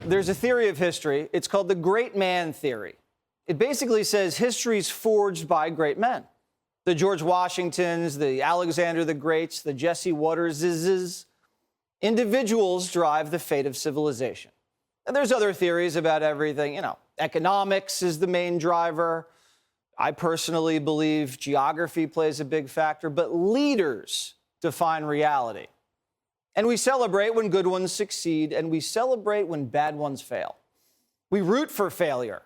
There's a theory of history. It's called the great man theory. It basically says history's forged by great men. The George Washingtons, the Alexander the Greats, the Jesse Watterses. Individuals drive the fate of civilization. And there's other theories about everything. You know, economics is the main driver. I personally believe geography plays a big factor, but leaders define reality. And we celebrate when good ones succeed, and we celebrate when bad ones fail. We root for failure.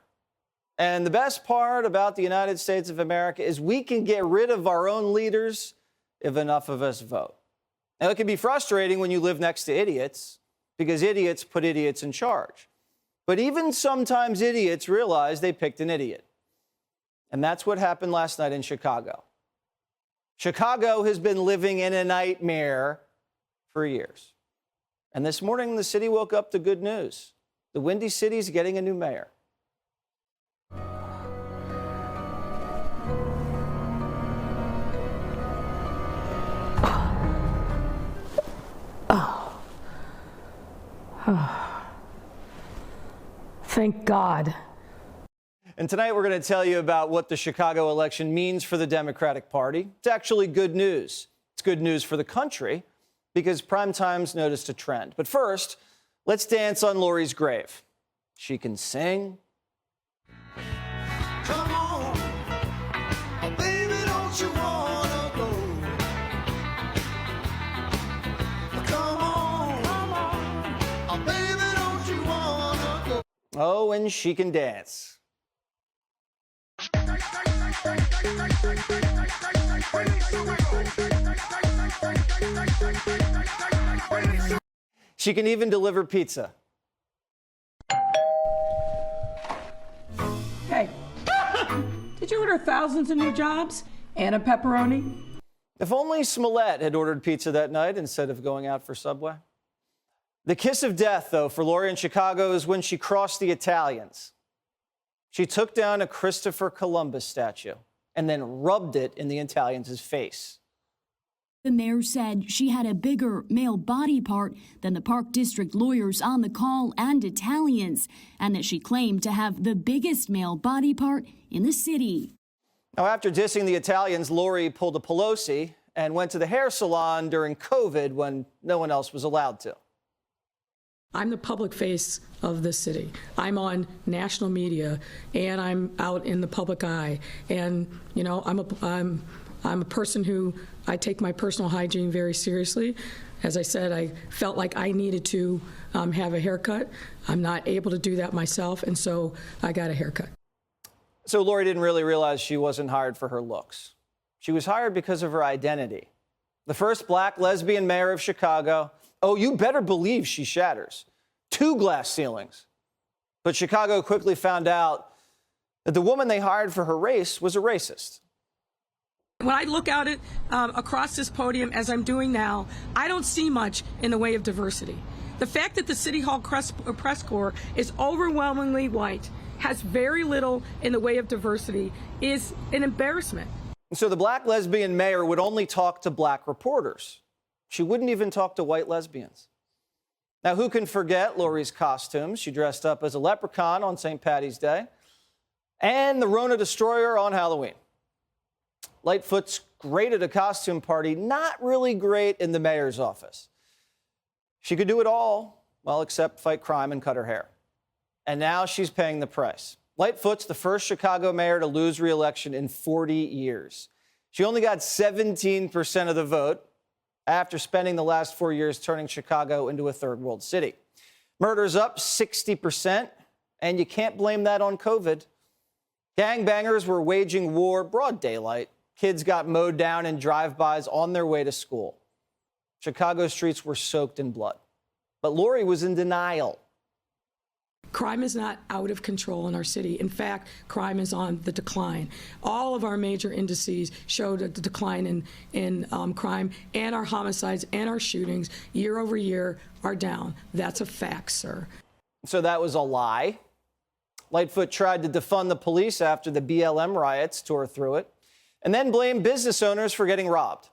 And the best part about the United States of America is we can get rid of our own leaders if enough of us vote. Now, it can be frustrating when you live next to idiots, because idiots put idiots in charge. But even sometimes idiots realize they picked an idiot. And that's what happened last night in Chicago. Chicago has been living in a nightmare for years. And this morning, the city woke up to good news. The Windy City's getting a new mayor. Thank God. And tonight we're going to tell you about what the Chicago election means for the Democratic Party. It's actually good news. It's good news for the country because Primetime's noticed a trend. But first, let's dance on Lori's grave. She can sing. Come on, oh baby, don't you wanna go? Come on, oh baby, don't you wanna go? Oh, and she can dance. She can even deliver pizza. Hey, did you order thousands of new jobs and a pepperoni? If only Smollett had ordered pizza that night instead of going out for Subway. The kiss of death, though, for Lori in Chicago is when she crossed the Italians. She took down a Christopher Columbus statue and then rubbed it in the Italians' face. The mayor said she had a bigger male body part than the Park District lawyers on the call and Italians, and that she claimed to have the biggest male body part in the city. Now, after dissing the Italians, Lori pulled a Pelosi and went to the hair salon during COVID when no one else was allowed to. I'm the public face of this city. I'm on national media, and I'm out in the public eye. And, you know, I'm a person who, I take my personal hygiene very seriously. As I said, I felt like I needed to have a haircut. I'm not able to do that myself, and so I got a haircut. So Lori didn't really realize she wasn't hired for her looks. She was hired because of her identity. The first black lesbian mayor of Chicago. Oh, you better believe she shatters 2 glass ceilings. But Chicago quickly found out that the woman they hired for her race was a racist. When I look out at across this podium, as I'm doing now, I don't see much in the way of diversity. The fact that the City Hall press corps is overwhelmingly white, has very little in the way of diversity, is an embarrassment. So the black lesbian mayor would only talk to black reporters. She wouldn't even talk to white lesbians. Now, who can forget Lori's costumes? She dressed up as a leprechaun on St. Paddy's Day and the Rona Destroyer on Halloween. Lightfoot's great at a costume party, not really great in the mayor's office. She could do it all, well, except fight crime and cut her hair. And now she's paying the price. Lightfoot's the first Chicago mayor to lose re-election in 40 years. She only got 17% of the vote after spending the last 4 years turning Chicago into a third world city. Murder's up 60%, and you can't blame that on COVID. Gangbangers were waging war broad daylight. Kids got mowed down in drive-bys on their way to school. Chicago streets were soaked in blood. But Lori was in denial. Crime is not out of control in our city. In fact, crime is on the decline. All of our major indices showed a decline in crime, and our homicides and our shootings year over year are down. That's a fact, sir. So that was a lie. Lightfoot tried to defund the police after the BLM riots tore through it, and then blamed business owners for getting robbed.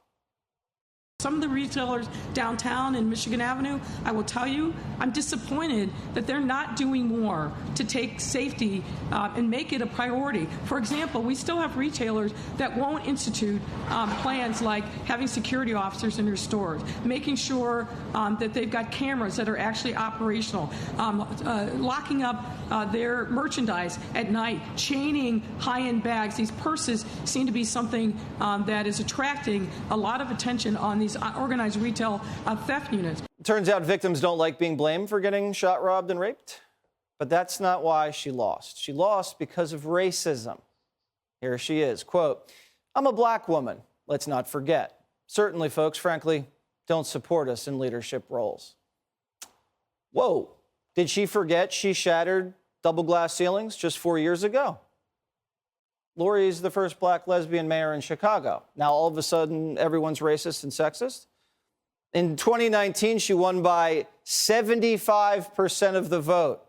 Some of the retailers downtown in Michigan Avenue, I will tell you, I'm disappointed that they're not doing more to take safety and make it a priority. For example, we still have retailers that won't institute plans like having security officers in their stores, making sure that they've got cameras that are actually operational, locking up their merchandise at night, chaining high-end bags. These purses seem to be something that is attracting a lot of attention on these organized retail theft units. Turns out victims don't like being blamed for getting shot, robbed, and raped. But that's not why she lost. She lost because of racism. Here she is, quote, "I'm a black woman, let's not forget. Certainly, folks, frankly, don't support us in leadership roles." Whoa, did she forget she shattered double glass ceilings just 4 years ago? Lori is the first black lesbian mayor in Chicago. Now, all of a sudden, everyone's racist and sexist? In 2019, she won by 75% of the vote.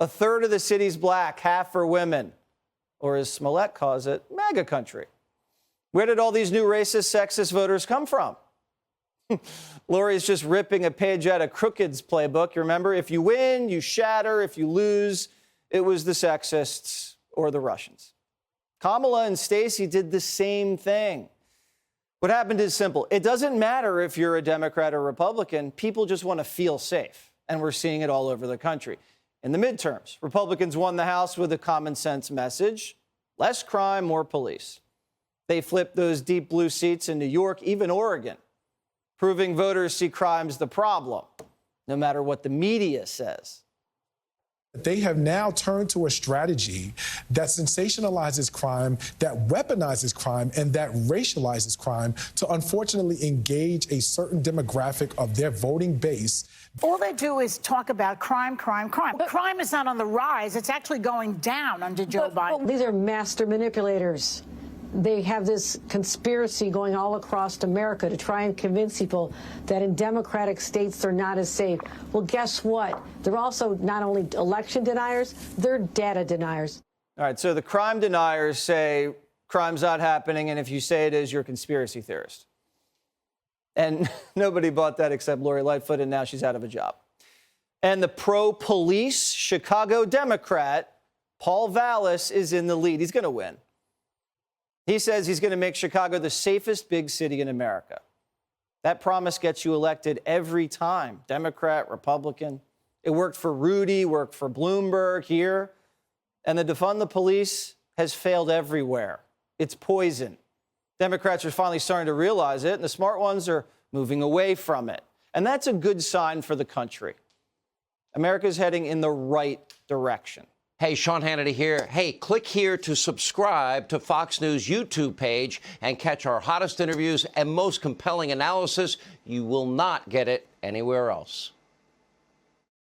A third of the city's black, half are women. Or as Smollett calls it, MAGA country. Where did all these new racist, sexist voters come from? Lori is just ripping a page out of Crooked's playbook. You remember, if you win, you shatter. If you lose, it was the sexists or the Russians. Kamala and Stacey did the same thing. What happened is simple. It doesn't matter if you're a Democrat or Republican. People just want to feel safe, and we're seeing it all over the country. In the midterms, Republicans won the House with a common sense message: less crime, more police. They flipped those deep blue seats in New York, even Oregon, proving voters see crime's the problem, no matter what the media says. They have now turned to a strategy that sensationalizes crime, that weaponizes crime, and that racializes crime to unfortunately engage a certain demographic of their voting base. All they do is talk about crime, crime, crime. Crime is not on the rise. It's actually going down under Joe Biden. These are master manipulators. They have this conspiracy going all across America to try and convince people that in democratic states they're not as safe. Well, guess what? They're also not only election deniers, they're data deniers. All right, so the crime deniers say crime's not happening, and if you say it is, you're a conspiracy theorist. And nobody bought that except Lori Lightfoot, and now she's out of a job. And the pro-police Chicago Democrat, Paul Vallis, is in the lead. He's going to win. He says he's going to make Chicago the safest big city in America. That promise gets you elected every time, Democrat, Republican. It worked for Rudy, worked for Bloomberg here. And the defund the police has failed everywhere. It's poison. Democrats are finally starting to realize it, and the smart ones are moving away from it. And that's a good sign for the country. America's heading in the right direction. Hey, Sean Hannity here. Hey, click here to subscribe to Fox News YouTube page and catch our hottest interviews and most compelling analysis. You will not get it anywhere else.